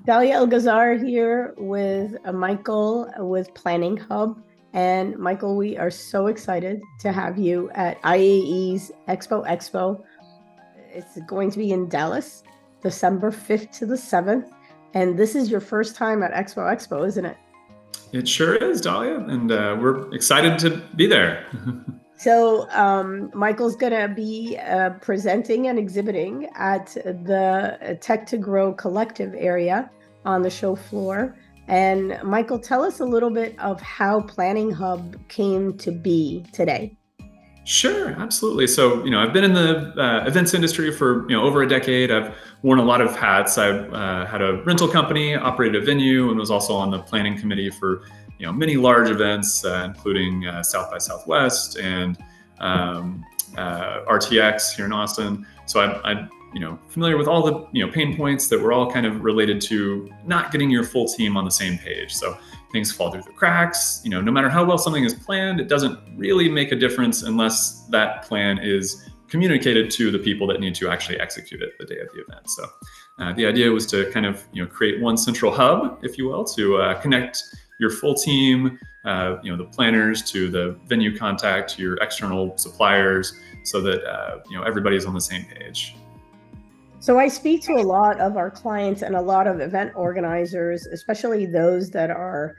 Dalia El-Ghazar here with Michael with Planning Hub. And Michael, we are so excited to have you at IAEE's Expo. It's going to be in Dallas, December 5th to the 7th. And this is your first time at Expo, isn't it? It sure is, Dahlia, and we're excited to be there. So Michael's going to be presenting and exhibiting at the Tech2Grow collective area on the show floor. And Michael, tell us a little bit of how Planning Hub came to be today. Sure, absolutely. So, I've been in the events industry for, over a decade. I've worn a lot of hats. I've had a rental company, operated a venue, and was also on the planning committee for, many large events, including South by Southwest and RTX here in Austin. So I'm familiar with all the, pain points that were all kind of related to not getting your full team on the same page. So things fall through the cracks. No matter how well something is planned, it doesn't really make a difference unless that plan is communicated to the people that need to actually execute it the day of the event. So the idea was to kind of, create one central hub, if you will, to connect your full team, the planners to the venue contact, to your external suppliers, so that, everybody's on the same page. So I speak to a lot of our clients and a lot of event organizers, especially those that are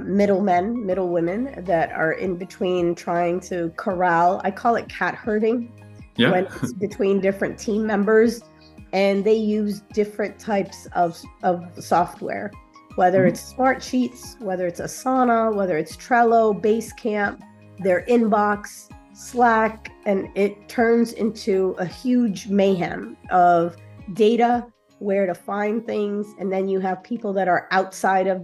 middlemen, middle women that are in between trying to corral, I call it cat herding, when it's between different team members, and they use different types of software, whether it's Smart Sheets, whether it's Asana, whether it's Trello, Basecamp, their inbox, Slack, and it turns into a huge mayhem of data, where to find things, and then you have people that are outside of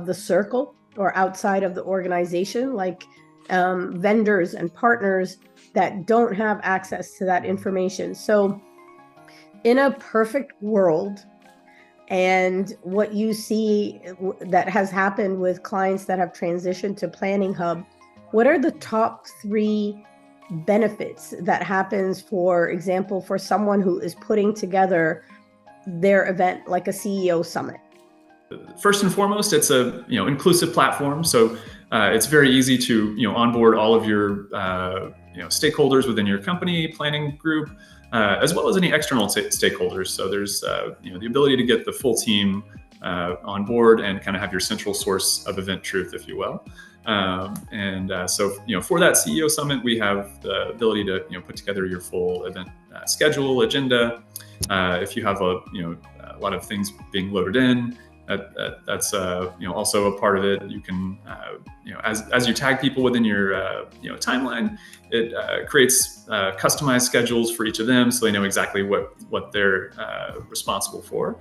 the circle or outside of the organization, like vendors and partners that don't have access to that information. So in a perfect world, and what you see that has happened with clients that have transitioned to Planning Hub, what are the top 3 benefits that happens, for example, for someone who is putting together their event like a CEO summit? First and foremost, it's a inclusive platform. So it's very easy to onboard all of your stakeholders within your company, planning group, as well as any external stakeholders. So there's the ability to get the full team on board and kind of have your central source of event truth, if you will. So for that CEO summit, we have the ability to put together your full event schedule, agenda. If you have a lot of things being loaded in, that's also a part of it. You can as you tag people within your timeline, it creates customized schedules for each of them, so they know exactly what they're responsible for.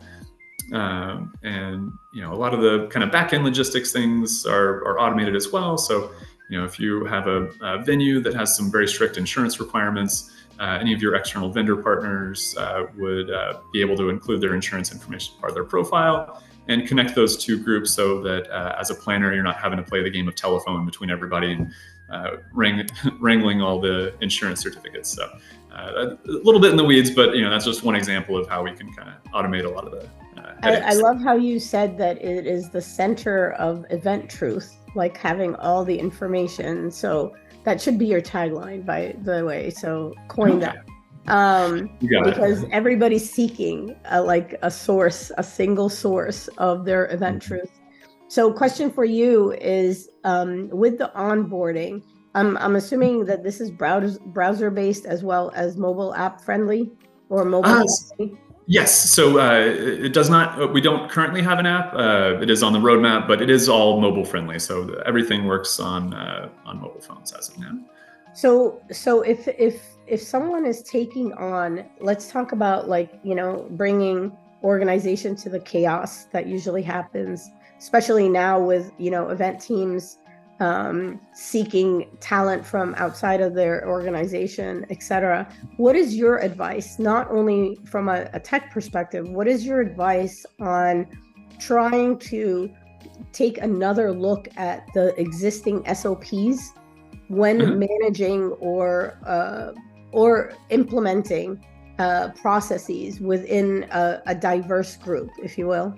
And a lot of the kind of back-end logistics things are automated as well. So if you have a venue that has some very strict insurance requirements, any of your external vendor partners would be able to include their insurance information as part of their profile and connect those 2 groups, so that as a planner, you're not having to play the game of telephone between everybody and wrangling all the insurance certificates. So a little bit in the weeds, but that's just one example of how we can kind of automate a lot of the I love how you said that it is the center of event truth, like having all the information. So that should be your tagline, by the way. So coin that. Because everybody's seeking a source, a single source of their event truth. So question for you is, with the onboarding, I'm assuming that this is browser based as well as mobile app friendly, or mobile friendly? Yes. So it does not. We don't currently have an app. It is on the roadmap, but it is all mobile friendly. So everything works on mobile phones as of now. So if someone is taking on, let's talk about bringing organization to the chaos that usually happens, especially now with event teams seeking talent from outside of their organization, etc. What is your advice, not only from a tech perspective, what is your advice on trying to take another look at the existing SOPs when managing or implementing processes within a diverse group, if you will?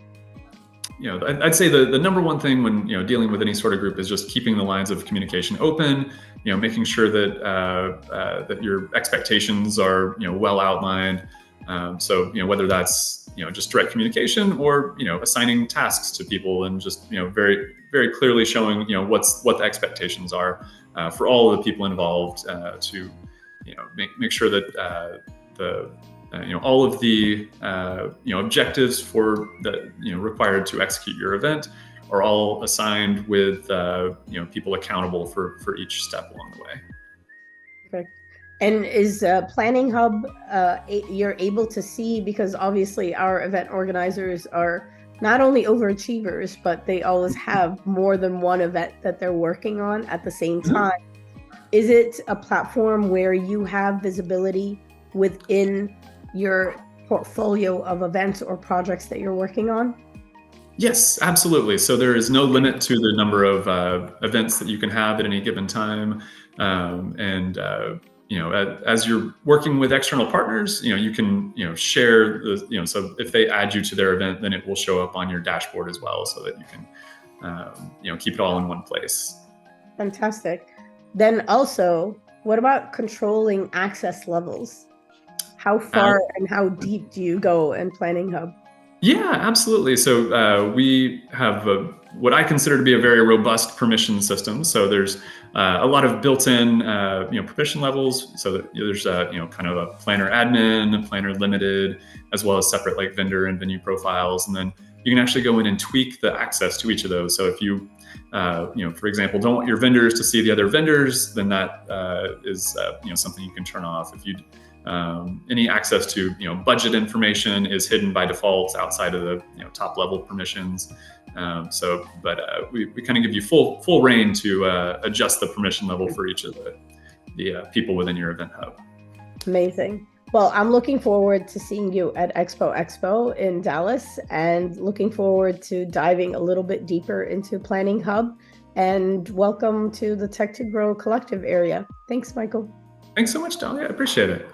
I'd say the number one thing when dealing with any sort of group is just keeping the lines of communication open. Making sure that that your expectations are well outlined. So whether that's just direct communication or assigning tasks to people and just very very clearly showing what the expectations are for all of the people involved to make sure that the all of the objectives for that required to execute your event are all assigned with people accountable for each step along the way. Perfect. And is Planning Hub, you're able to see, because obviously our event organizers are not only overachievers, but they always have more than one event that they're working on at the same time. Is it a platform where you have visibility within your portfolio of events or projects that you're working on? Yes, absolutely. So there is no limit to the number of events that you can have at any given time. And as you're working with external partners, you can share the so if they add you to their event, then it will show up on your dashboard as well, so that you can keep it all in one place. Fantastic. Then also, what about controlling access levels? How far and how deep do you go in Planning Hub? Yeah, absolutely. So we have what I consider to be a very robust permission system. So there's a lot of built-in permission levels. So that there's kind of a planner admin, a planner limited, as well as separate like vendor and venue profiles. And then you can actually go in and tweak the access to each of those. So if you for example, don't want your vendors to see the other vendors, then that is something you can turn off. If you any access to budget information is hidden by default outside of the top level permissions. But we kind of give you full reign to adjust the permission level for each of the people within your event hub. Amazing. Well, I'm looking forward to seeing you at Expo in Dallas, and looking forward to diving a little bit deeper into Planning Hub. And welcome to the Tech2Grow collective area. Thanks, Michael. Thanks so much, Dahlia. I appreciate it.